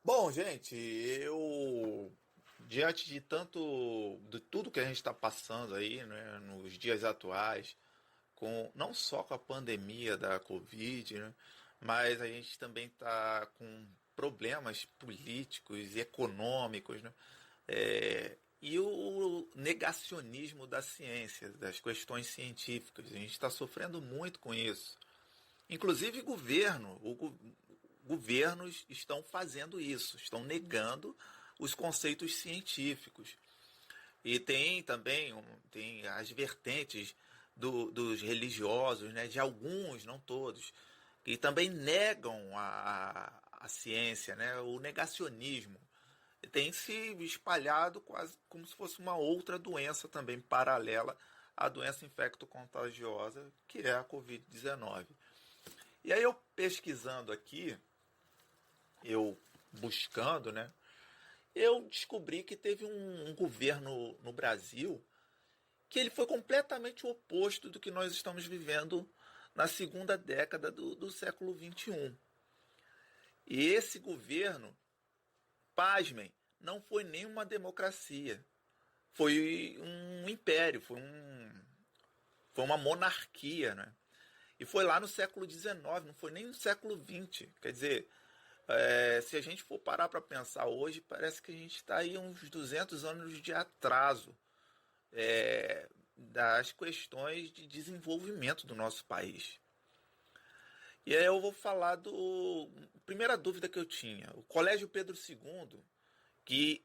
Bom, gente, eu diante de tudo que a gente está passando aí, né, nos dias atuais, com não só com a pandemia da Covid, né, mas a gente também está com problemas políticos e econômicos, né, e o negacionismo da ciência, das questões científicas. A gente está sofrendo muito com isso. Inclusive governos estão fazendo isso, estão negando os conceitos científicos. E tem também tem as vertentes dos religiosos, né, de alguns, não todos, que também negam a ciência, né, o negacionismo. Tem se espalhado quase como se fosse uma outra doença também paralela à doença infecto-contagiosa, que é a Covid-19. E aí eu pesquisando aqui, eu buscando, né, eu descobri que teve um governo no Brasil que ele foi completamente o oposto do que nós estamos vivendo na segunda década do século XXI. E esse governo, pasmem, não foi nem uma democracia. Foi um império, foi uma monarquia, né? E foi lá no século XIX, não foi nem no século XX. Quer dizer, se a gente for parar para pensar hoje, parece que a gente está aí uns 200 anos de atraso das questões de desenvolvimento do nosso país. E aí eu vou falar do... Primeira dúvida que eu tinha. O Colégio Pedro II, que,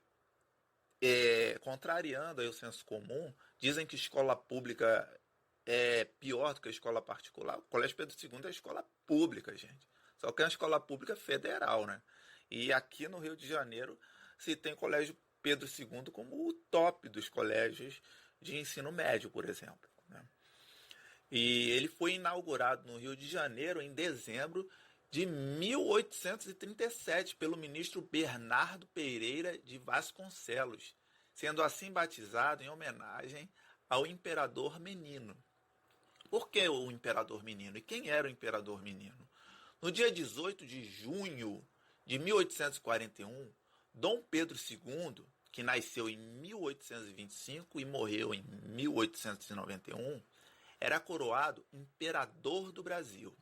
contrariando aí o senso comum, dizem que escola pública é pior do que a escola particular. O Colégio Pedro II é escola pública, gente. Só que é uma escola pública federal, né? E aqui no Rio de Janeiro se tem o Colégio Pedro II como o top dos colégios de ensino médio, por exemplo, né? E ele foi inaugurado no Rio de Janeiro em dezembro de 1837 pelo ministro Bernardo Pereira de Vasconcelos, sendo assim batizado em homenagem ao imperador Menino. Por que o imperador Menino? E quem era o imperador Menino? No dia 18 de junho de 1841, Dom Pedro II, que nasceu em 1825 e morreu em 1891, era coroado imperador do Brasil.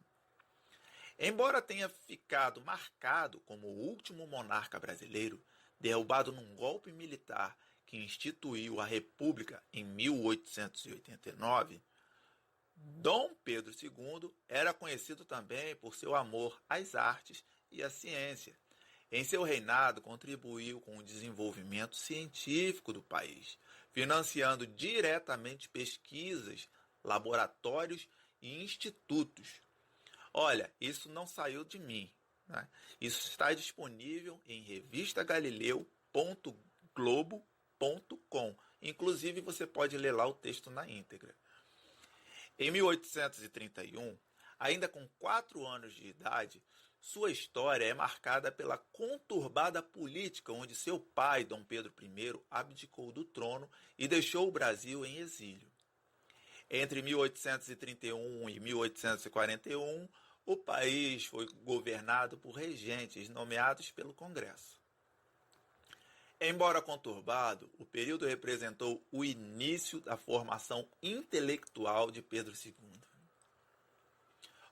Embora tenha ficado marcado como o último monarca brasileiro, derrubado num golpe militar que instituiu a República em 1889, Dom Pedro II era conhecido também por seu amor às artes e à ciência. Em seu reinado, contribuiu com o desenvolvimento científico do país, financiando diretamente pesquisas, laboratórios e institutos. Olha, isso não saiu de mim, né? Isso está disponível em revistagalileu.globo.com. Inclusive, você pode ler lá o texto na íntegra. Em 1831, ainda com 4 anos de idade, sua história é marcada pela conturbada política onde seu pai, Dom Pedro I, abdicou do trono e deixou o Brasil em exílio. Entre 1831 e 1841, o país foi governado por regentes nomeados pelo Congresso. Embora conturbado, o período representou o início da formação intelectual de Pedro II,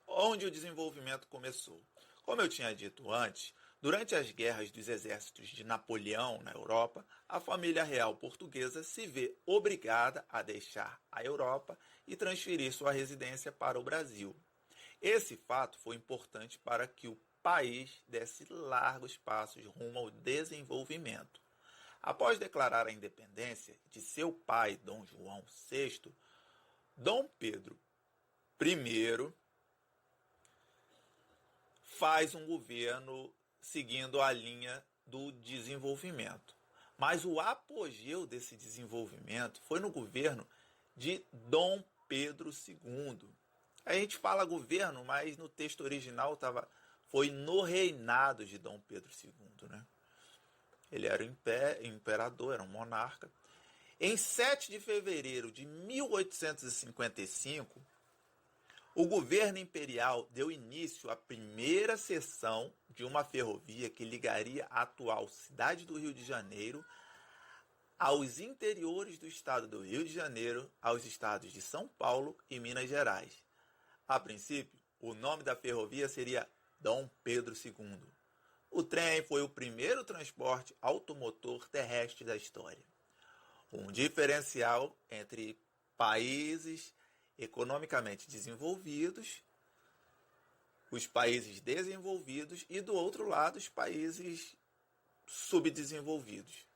onde o desenvolvimento começou. Como eu tinha dito antes, durante as guerras dos exércitos de Napoleão na Europa, a família real portuguesa se vê obrigada a deixar a Europa e transferir sua residência para o Brasil. Esse fato foi importante para que o país desse largos passos rumo ao desenvolvimento. Após declarar a independência de seu pai, Dom João VI, Dom Pedro I faz um governo seguindo a linha do desenvolvimento. Mas o apogeu desse desenvolvimento foi no governo de Dom Pedro II. A gente fala governo, mas no texto original foi no reinado de Dom Pedro II, né? Ele era imperador, era um monarca. Em 7 de fevereiro de 1855, O governo imperial deu início à primeira seção de uma ferrovia que ligaria a atual cidade do Rio de Janeiro aos interiores do estado do Rio de Janeiro, aos estados de São Paulo e Minas Gerais. A princípio, o nome da ferrovia seria Dom Pedro II. O trem foi o primeiro transporte automotor terrestre da história. Um diferencial entre países economicamente desenvolvidos, os países desenvolvidos e, do outro lado, os países subdesenvolvidos.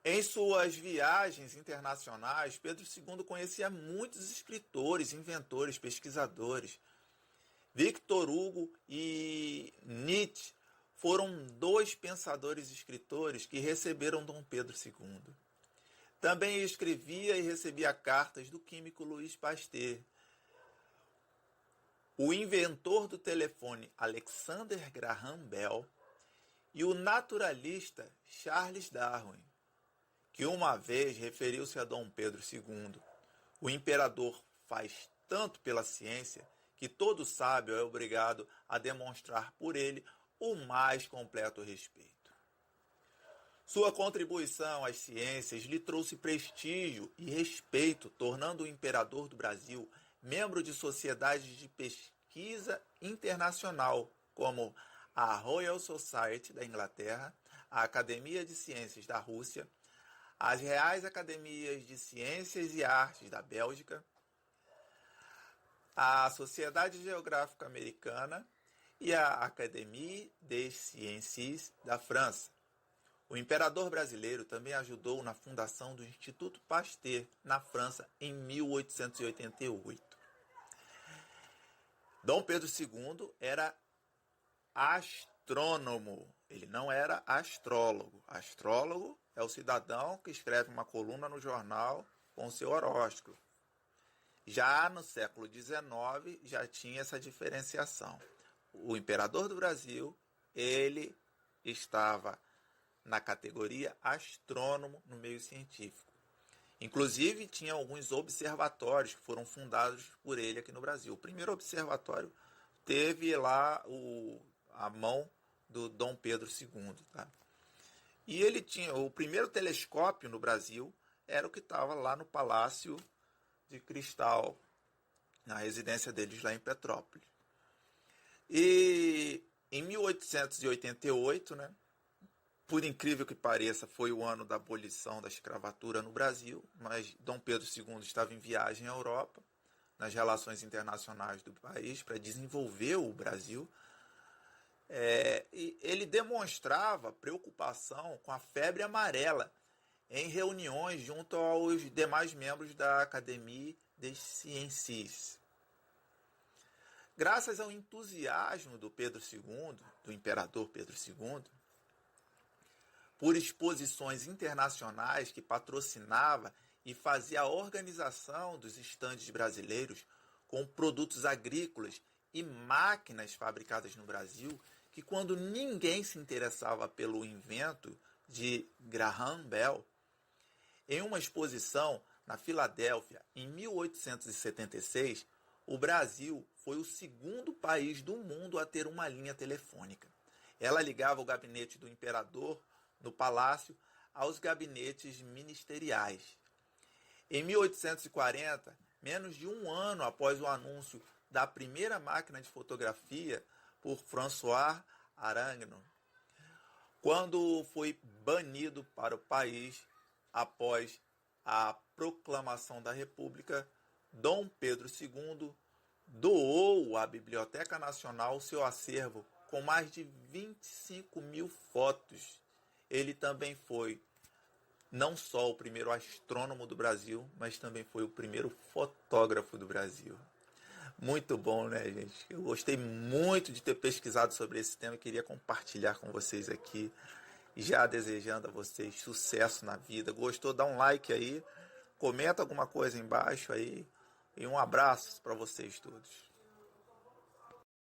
Em suas viagens internacionais, Pedro II conhecia muitos escritores, inventores, pesquisadores. Victor Hugo e Nietzsche foram dois pensadores e escritores que receberam Dom Pedro II. Também escrevia e recebia cartas do químico Louis Pasteur, o inventor do telefone Alexander Graham Bell e o naturalista Charles Darwin, que uma vez referiu-se a Dom Pedro II. O imperador faz tanto pela ciência que todo sábio é obrigado a demonstrar por ele o mais completo respeito. Sua contribuição às ciências lhe trouxe prestígio e respeito, tornando o imperador do Brasil membro de sociedades de pesquisa internacional, como a Royal Society da Inglaterra, a Academia de Ciências da Rússia, as Reais Academias de Ciências e Artes da Bélgica, a Sociedade Geográfica Americana e a Académie des Sciences da França. O imperador brasileiro também ajudou na fundação do Instituto Pasteur, na França, em 1888. Dom Pedro II era astrônomo, ele não era astrólogo. Astrólogo é o cidadão que escreve uma coluna no jornal com seu horóscopo. Já no século XIX, já tinha essa diferenciação. O imperador do Brasil, ele estava na categoria astrônomo no meio científico. Inclusive, tinha alguns observatórios que foram fundados por ele aqui no Brasil. O primeiro observatório teve lá a mão do Dom Pedro II. Tá? E ele tinha o primeiro telescópio no Brasil, era o que estava lá no Palácio de Cristal, na residência deles lá em Petrópolis. E em 1888, né, por incrível que pareça, foi o ano da abolição da escravatura no Brasil, mas Dom Pedro II estava em viagem à Europa, nas relações internacionais do país, para desenvolver o Brasil. E ele demonstrava preocupação com a febre amarela em reuniões junto aos demais membros da Académie des Sciences. Graças ao entusiasmo do Pedro II, do imperador Pedro II, por exposições internacionais que patrocinava e fazia a organização dos estandes brasileiros com produtos agrícolas e máquinas fabricadas no Brasil, que quando ninguém se interessava pelo invento de Graham Bell, em uma exposição na Filadélfia, em 1876, o Brasil foi o segundo país do mundo a ter uma linha telefônica. Ela ligava o gabinete do imperador no palácio aos gabinetes ministeriais. Em 1840, menos de um ano após o anúncio da primeira máquina de fotografia por François Aragnon, quando foi banido para o país após a proclamação da República, Dom Pedro II doou à Biblioteca Nacional seu acervo com mais de 25.000 fotos. Ele também foi não só o primeiro astrônomo do Brasil, mas também foi o primeiro fotógrafo do Brasil. Muito bom, né, gente? Eu gostei muito de ter pesquisado sobre esse tema e queria compartilhar com vocês aqui. Já desejando a vocês sucesso na vida. Gostou? Dá um like aí, comenta alguma coisa embaixo aí e um abraço para vocês todos.